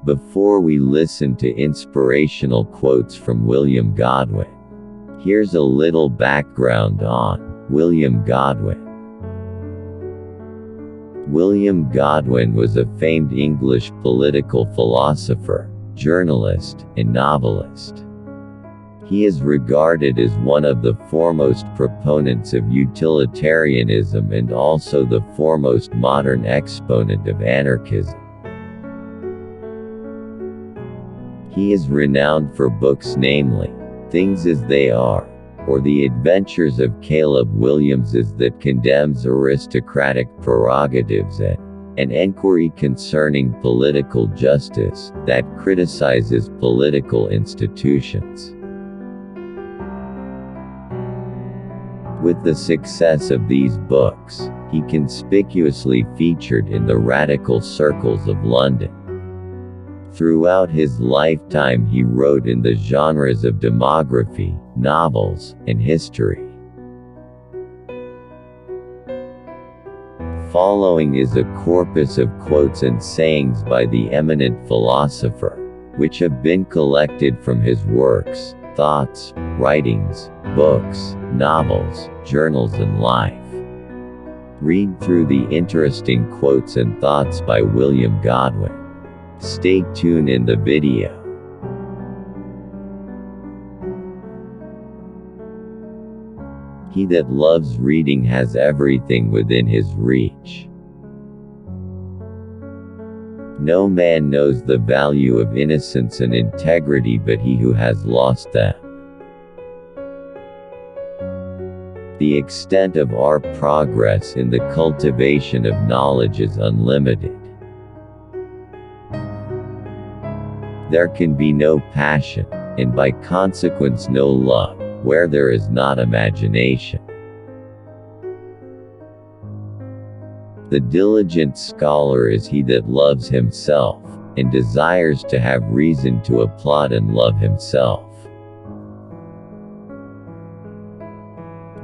Before we listen to inspirational quotes from William Godwin, here's a little background on William Godwin. William Godwin was a famed English political philosopher, journalist, and novelist. He is regarded as one of the foremost proponents of utilitarianism and also the foremost modern exponent of anarchism. He is renowned for books namely, Things as They Are, or The Adventures of Caleb Williamses that condemns aristocratic prerogatives, and An Enquiry Concerning Political Justice, that criticizes political institutions. With the success of these books, he conspicuously featured in the radical circles of London. Throughout his lifetime he wrote in the genres of demography, novels, and history. Following is a corpus of quotes and sayings by the eminent philosopher, which have been collected from his works, thoughts, writings, books, novels, journals and life. Read through the interesting quotes and thoughts by William Godwin. Stay tuned in the video. He that loves reading has everything within his reach. No man knows the value of innocence and integrity but he who has lost them. The extent of our progress in the cultivation of knowledge is unlimited. There can be no passion, and by consequence no love, where there is not imagination. The diligent scholar is he that loves himself, and desires to have reason to applaud and love himself.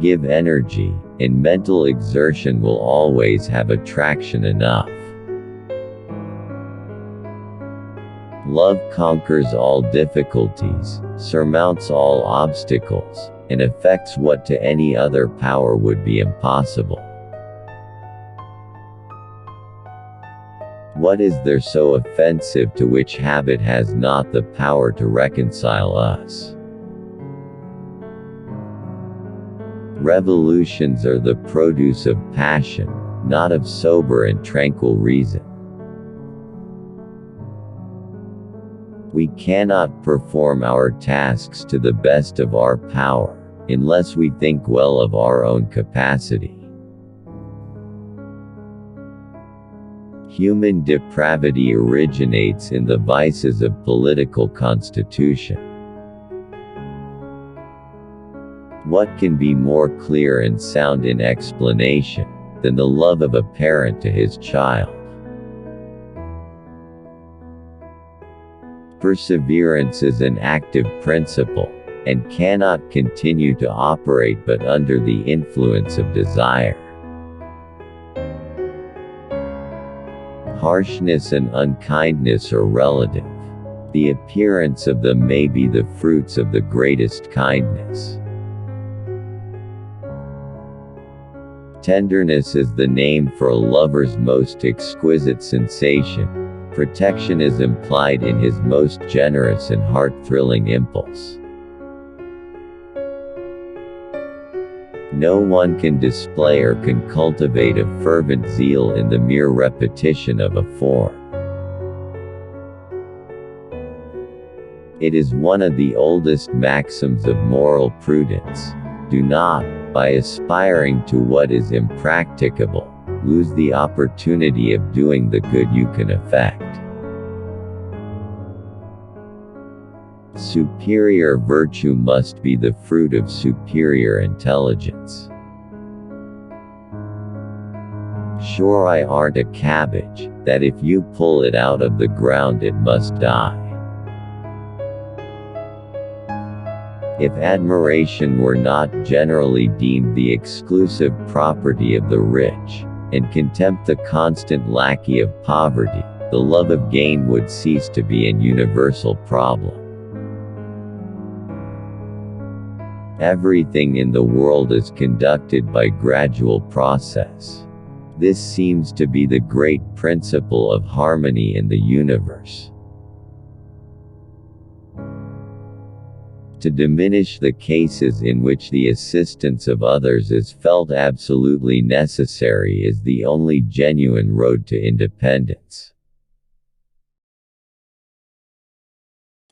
Give energy, and mental exertion will always have attraction enough. Love conquers all difficulties, surmounts all obstacles, and effects what to any other power would be impossible. What is there so offensive to which habit has not the power to reconcile us? Revolutions are the produce of passion, not of sober and tranquil reason. We cannot perform our tasks to the best of our power, unless we think well of our own capacity. Human depravity originates in the vices of political constitution. What can be more clear and sound in explanation than the love of a parent to his child? Perseverance is an active principle, and cannot continue to operate but under the influence of desire. Harshness and unkindness are relative. The appearance of them may be the fruits of the greatest kindness. Tenderness is the name for a lover's most exquisite sensation. Protection is implied in his most generous and heart-thrilling impulse. No one can display or can cultivate a fervent zeal in the mere repetition of a form. It is one of the oldest maxims of moral prudence. Do not, by aspiring to what is impracticable, lose the opportunity of doing the good you can effect. Superior virtue must be the fruit of superior intelligence. Sure I aren't a cabbage, that if you pull it out of the ground it must die. If admiration were not generally deemed the exclusive property of the rich, and contempt the constant lackey of poverty, the love of gain would cease to be an universal problem. Everything in the world is conducted by gradual process. This seems to be the great principle of harmony in the universe. To diminish the cases in which the assistance of others is felt absolutely necessary is the only genuine road to independence.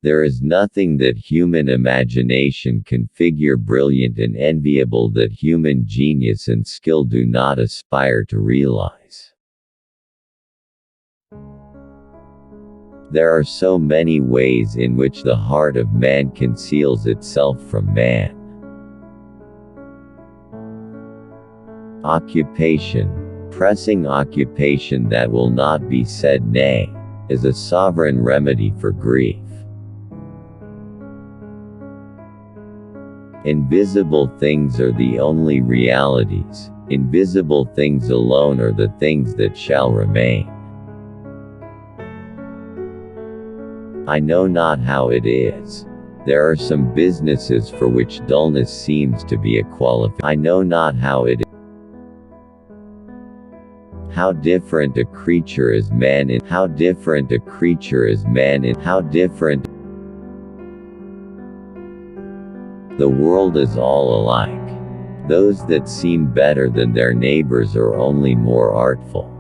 There is nothing that human imagination can figure brilliant and enviable that human genius and skill do not aspire to realize. There are so many ways in which the heart of man conceals itself from man. Occupation, pressing occupation that will not be said nay, is a sovereign remedy for grief. Invisible things are the only realities, invisible things alone are the things that shall remain. I know not how it is. There are some businesses for which dullness seems to be a qualification. I know not how it is. How different a creature is man in how different a creature is man in how different. The world is all alike. Those that seem better than their neighbors are only more artful.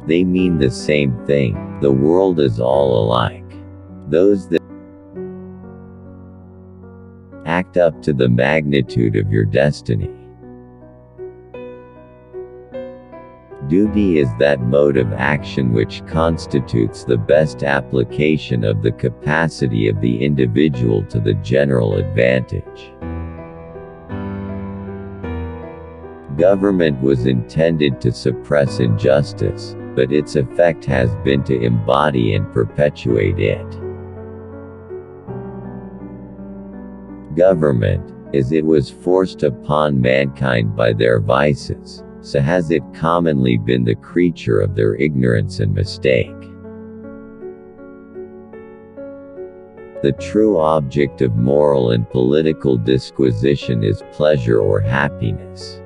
They mean the same thing. The world is all alike. Those that act up to the magnitude of your destiny. Duty is that mode of action which constitutes the best application of the capacity of the individual to the general advantage. Government was intended to suppress injustice, but its effect has been to embody and perpetuate it. Government, as it was forced upon mankind by their vices, so has it commonly been the creature of their ignorance and mistake. The true object of moral and political disquisition is pleasure or happiness.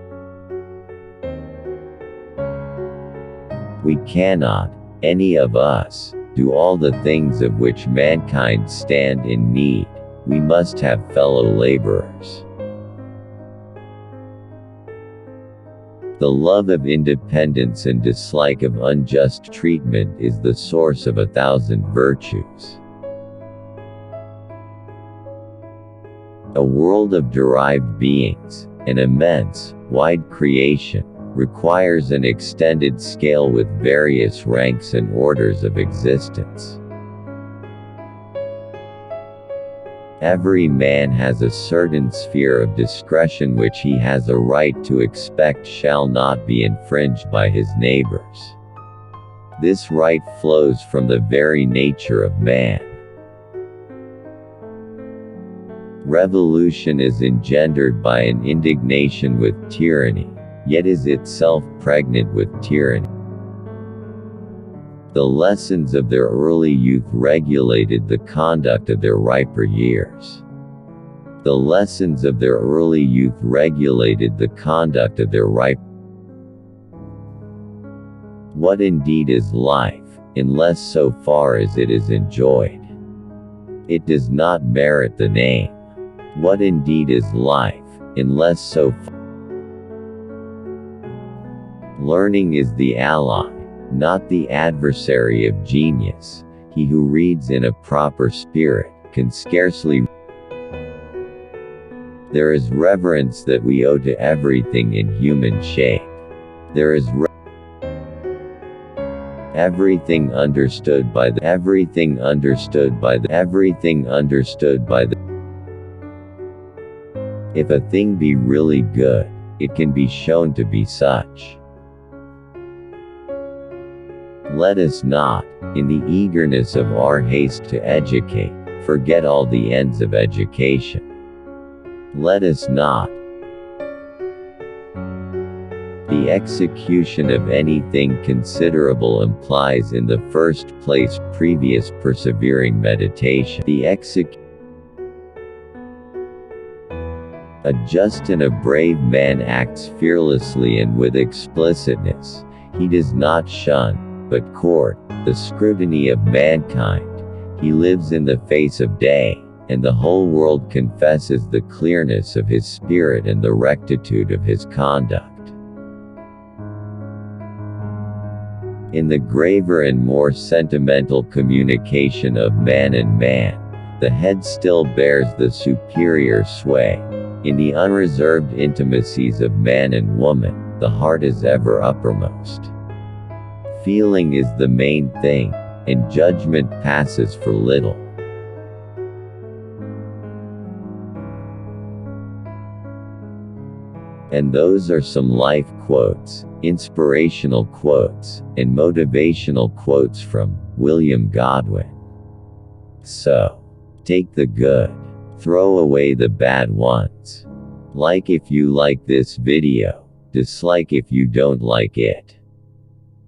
We cannot, any of us, do all the things of which mankind stand in need. We must have fellow laborers. The love of independence and dislike of unjust treatment is the source of 1,000 virtues. A world of derived beings, an immense, wide creation, requires an extended scale with various ranks and orders of existence. Every man has a certain sphere of discretion which he has a right to expect shall not be infringed by his neighbors. This right flows from the very nature of man. Revolution is engendered by an indignation with tyranny, yet is itself pregnant with tyranny. The lessons of their early youth regulated the conduct of their riper years. The lessons of their early youth regulated the conduct of their ripe. What indeed is life, unless so far as it is enjoyed? It does not merit the name. What indeed is life, unless so far? Learning is the ally, not the adversary of genius. He who reads in a proper spirit can scarcely. There is reverence that we owe to everything in human shape. There is everything understood by the everything understood by the everything understood by the. If a thing be really good, it can be shown to be such. Let us not, in the eagerness of our haste to educate, forget all the ends of education. Let us not be The execution of anything considerable implies in the first place previous persevering meditation. A just and a brave man acts fearlessly and with explicitness. He does not shun, but court, the scrutiny of mankind. He lives in the face of day, and the whole world confesses the clearness of his spirit and the rectitude of his conduct. In the graver and more sentimental communication of man and man, the head still bears the superior sway. In the unreserved intimacies of man and woman, the heart is ever uppermost. Feeling is the main thing, and judgment passes for little. And those are some life quotes, inspirational quotes, and motivational quotes from William Godwin. So, take the good, throw away the bad ones. Like if you like this video, dislike if you don't like it.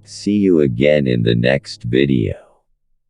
See you again in the next video.